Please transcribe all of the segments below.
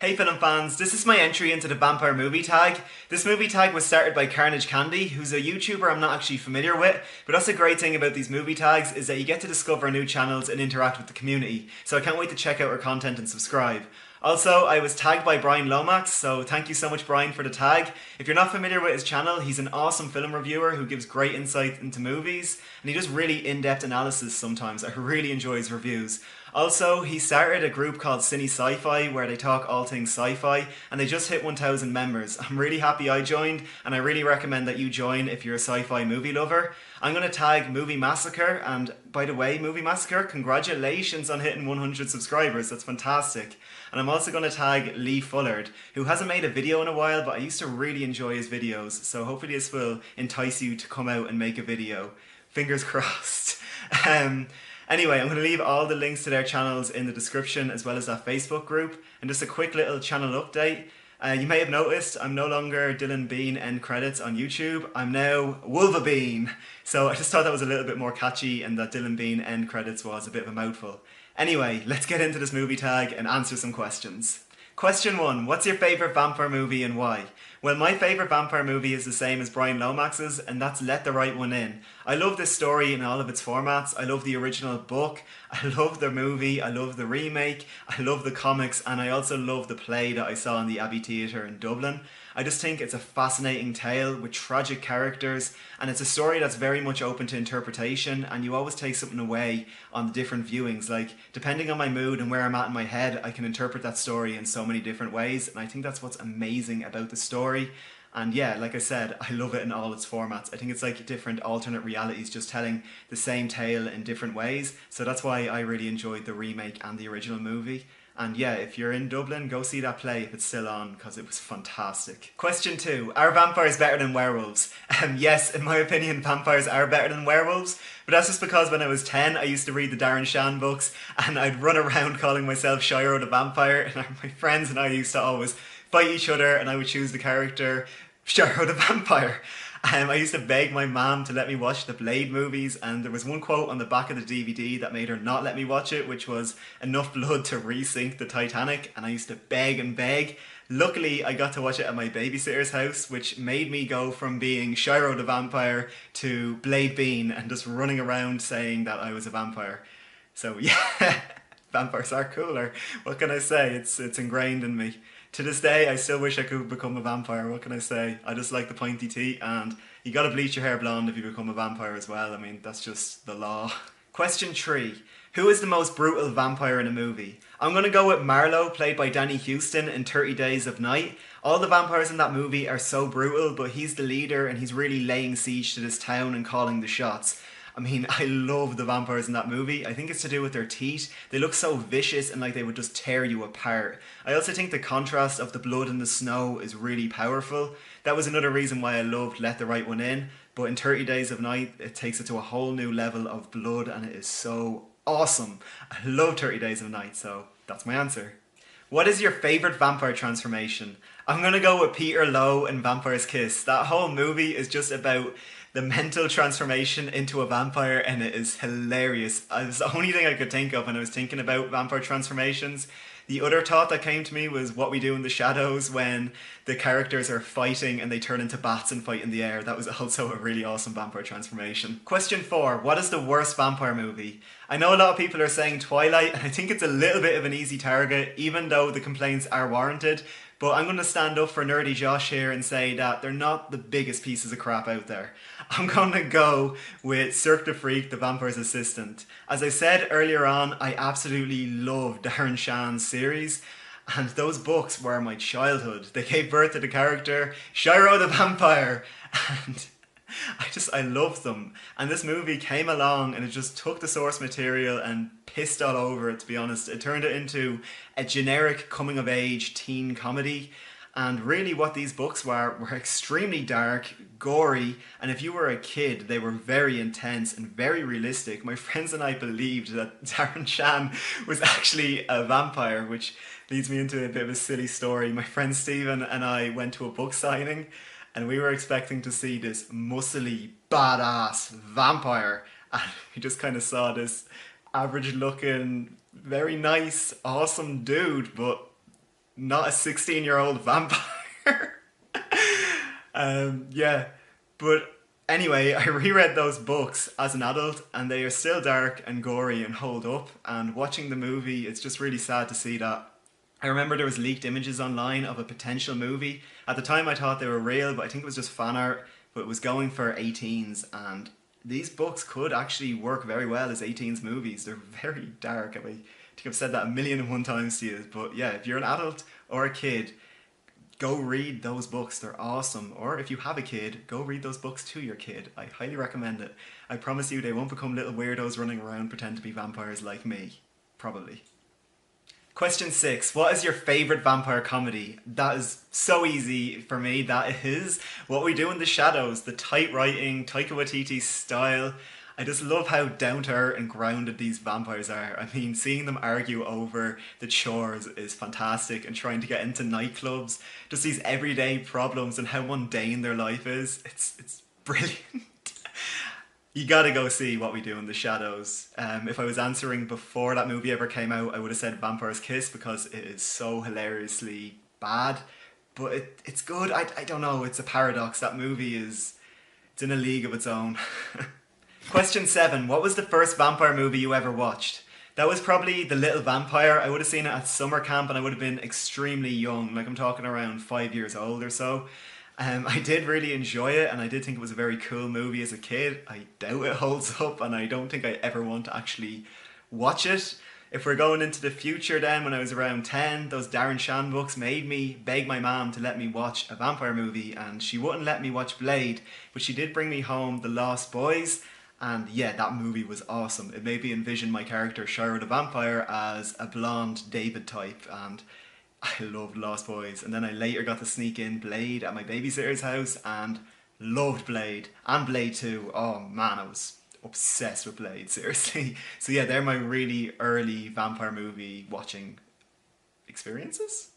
Hey film fans, this is my entry into the vampire movie tag. This movie tag was started by Carnage Candyy, who's a YouTuber I'm not actually familiar with, but that's the great thing about these movie tags is that you get to discover new channels and interact with the community, so I can't wait to check out her content and subscribe. Also, I was tagged by Brian Lomax, so thank you so much Brian for the tag. If you're not familiar with his channel, he's an awesome film reviewer who gives great insight into movies, and he does really in-depth analysis sometimes. I really enjoy his reviews. Also, he started a group called Cine SciFi where they talk all things sci-fi, and they just hit 1,000 members. I'm really happy I joined, and I really recommend that you join if you're a sci-fi movie lover. I'm going to tag Movie Massacre, and by the way, Movie Massacre, congratulations on hitting 100 subscribers, that's fantastic. And I'm also going to tag Lee Fullard, who hasn't made a video in a while, but I used to really enjoy his videos, so hopefully this will entice you to come out and make a video. Fingers crossed. Anyway, I'm going to leave all the links to their channels in the description as well as that Facebook group. And just a quick little channel update. You may have noticed I'm no longer Dylan Bean end credits on YouTube. I'm now WolverBean. So I just thought that was a little bit more catchy and that Dylan Bean end credits was a bit of a mouthful. Anyway, let's get into this movie tag and answer some questions. Question 1. What's your favourite vampire movie and why? Well, my favourite vampire movie is the same as Brian Lomax's, and that's Let the Right One In. I love this story in all of its formats. I love the original book, I love the movie, I love the remake, I love the comics, and I also love the play that I saw in the Abbey Theatre in Dublin. I just think it's a fascinating tale with tragic characters, and it's a story that's very much open to interpretation, and you always take something away on the different viewings. Like, depending on my mood and where I'm at in my head, I can interpret that story in so many different ways, and I think that's what's amazing about the story. And yeah, like I said, I love it in all its formats. I think it's like different alternate realities just telling the same tale in different ways, so that's why I really enjoyed the remake and the original movie. And yeah, if you're in Dublin, go see that play if it's still on, because it was fantastic. Question 2. Are vampires better than werewolves? Yes, in my opinion, vampires are better than werewolves, but that's just because when I was 10, I used to read the Darren Shan books, and I'd run around calling myself Shiro the Vampire, and my friends and I used to always fight each other, and I would choose the character Shiro the Vampire. I used to beg my mom to let me watch the Blade movies, and there was one quote on the back of the DVD that made her not let me watch it, which was enough blood to re-sink the Titanic, and I used to beg and beg. Luckily, I got to watch it at my babysitter's house, which made me go from being Shiro the Vampire to Blade Bean and just running around saying that I was a vampire. So yeah, vampires are cooler. What can I say? It's ingrained in me. To this day, I still wish I could become a vampire. What can I say? I just like the pointy teeth, and you gotta bleach your hair blonde if you become a vampire as well. I mean, that's just the law. Question 3. Who is the most brutal vampire in a movie? I'm gonna go with Marlowe, played by Danny Houston in 30 Days of Night. All the vampires in that movie are so brutal, but he's the leader and he's really laying siege to this town and calling the shots. I mean, I love the vampires in that movie. I think it's to do with their teeth. They look so vicious and like they would just tear you apart. I also think the contrast of the blood and the snow is really powerful. That was another reason why I loved Let the Right One In. But in 30 Days of Night, it takes it to a whole new level of blood, and it is so awesome. I love 30 Days of Night, so that's my answer. What is your favourite vampire transformation? I'm going to go with Peter Lowe in Vampire's Kiss. That whole movie is just about the mental transformation into a vampire, and it is hilarious. It was the only thing I could think of when I was thinking about vampire transformations. The other thought that came to me was What We Do in the Shadows, when the characters are fighting and they turn into bats and fight in the air. That was also a really awesome vampire transformation. Question 4. What is the worst vampire movie? I know a lot of people are saying Twilight, and I think it's a little bit of an easy target, even though the complaints are warranted. But I'm going to stand up for Nerdy Josh here and say that they're not the biggest pieces of crap out there. I'm going to go with Cirque du Freak, the Vampire's Assistant. As I said earlier on, I absolutely love Darren Shan's series, and those books were my childhood. They gave birth to the character Shiro the Vampire, and I loved them. And this movie came along and it just took the source material and pissed all over it, to be honest. It turned it into a generic coming of age teen comedy. And really what these books were extremely dark, gory, and if you were a kid, they were very intense and very realistic. My friends and I believed that Darren Shan was actually a vampire, which leads me into a bit of a silly story. My friend Stephen and I went to a book signing, and we were expecting to see this muscly, badass vampire, and we just kind of saw this average looking, very nice, awesome dude, but not a 16-year-old vampire. Yeah, but anyway, I reread those books as an adult and they are still dark and gory and hold up. And watching the movie, it's just really sad to see that. I remember there was leaked images online of a potential movie. At the time I thought they were real, but I think it was just fan art, but it was going for 18s, and these books could actually work very well as 18s movies. They're very dark. I think I've said that a million and one times to you, but yeah, if you're an adult or a kid, go read those books. They're awesome. Or if you have a kid, go read those books to your kid. I highly recommend it. I promise you they won't become little weirdos running around pretend to be vampires like me. Probably. Question 6. What is your favourite vampire comedy? That is so easy for me. That is What We Do in the Shadows. The tight writing, Taika Waititi style. I just love how down to earth and grounded these vampires are. I mean, seeing them argue over the chores is fantastic, and trying to get into nightclubs, just these everyday problems and how mundane their life is. It's brilliant. You gotta go see What We Do in the Shadows. If I was answering before that movie ever came out, I would have said Vampire's Kiss because it is so hilariously bad. But it's good. I don't know, it's a paradox. That movie it's in a league of its own. Question 7. What was the first vampire movie you ever watched? That was probably The Little Vampire. I would have seen it at summer camp and I would have been extremely young. Like, I'm talking around 5 years old or so. I did really enjoy it and I did think it was a very cool movie as a kid. I doubt it holds up and I don't think I ever want to actually watch it. If we're going into the future then, when I was around 10, those Darren Shan books made me beg my mum to let me watch a vampire movie, and she wouldn't let me watch Blade, but she did bring me home The Lost Boys, and yeah, that movie was awesome. It made me envision my character Shira the Vampire as a blonde David type, and I loved Lost Boys. And then I later got to sneak in Blade at my babysitter's house and loved Blade and Blade 2. Oh man, I was obsessed with Blade, seriously. So yeah, they're my really early vampire movie watching experiences.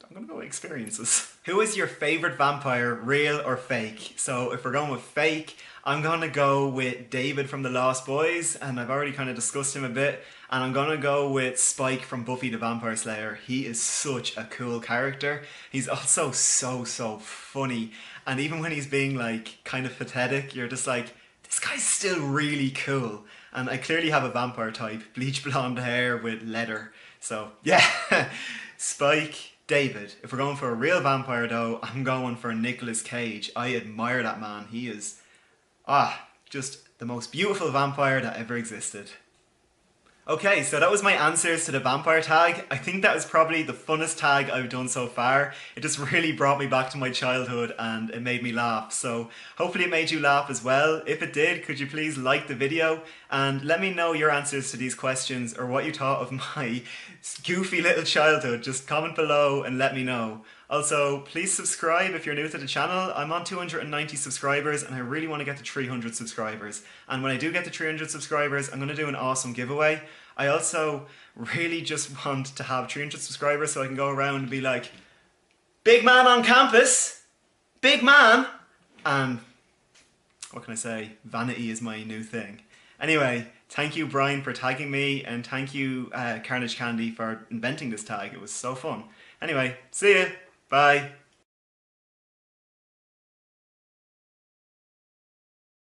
I'm gonna go with experiences. Who is your favourite vampire, real or fake? So if we're going with fake, I'm gonna go with David from The Lost Boys, and I've already kind of discussed him a bit, and I'm gonna go with Spike from Buffy the Vampire Slayer. He is such a cool character. He's also so funny, and even when he's being like kind of pathetic, you're just like, this guy's still really cool. And I clearly have a vampire type, bleach blonde hair with leather. So yeah, Spike, David. If we're going for a real vampire though, I'm going for Nicolas Cage. I admire that man. He is, just the most beautiful vampire that ever existed. Okay, so that was my answers to the vampire tag. I think that was probably the funnest tag I've done so far. It just really brought me back to my childhood and it made me laugh. So hopefully it made you laugh as well. If it did, could you please like the video and let me know your answers to these questions or what you thought of my goofy little childhood. Just comment below and let me know. Also, please subscribe if you're new to the channel. I'm on 290 subscribers and I really want to get to 300 subscribers. And when I do get to 300 subscribers, I'm going to do an awesome giveaway. I also really just want to have 300 subscribers so I can go around and be like, big man on campus, big man. And what can I say? Vanity is my new thing. Anyway, thank you Brian for tagging me, and thank you Carnage Candyy for inventing this tag. It was so fun. Anyway, see ya. Bye.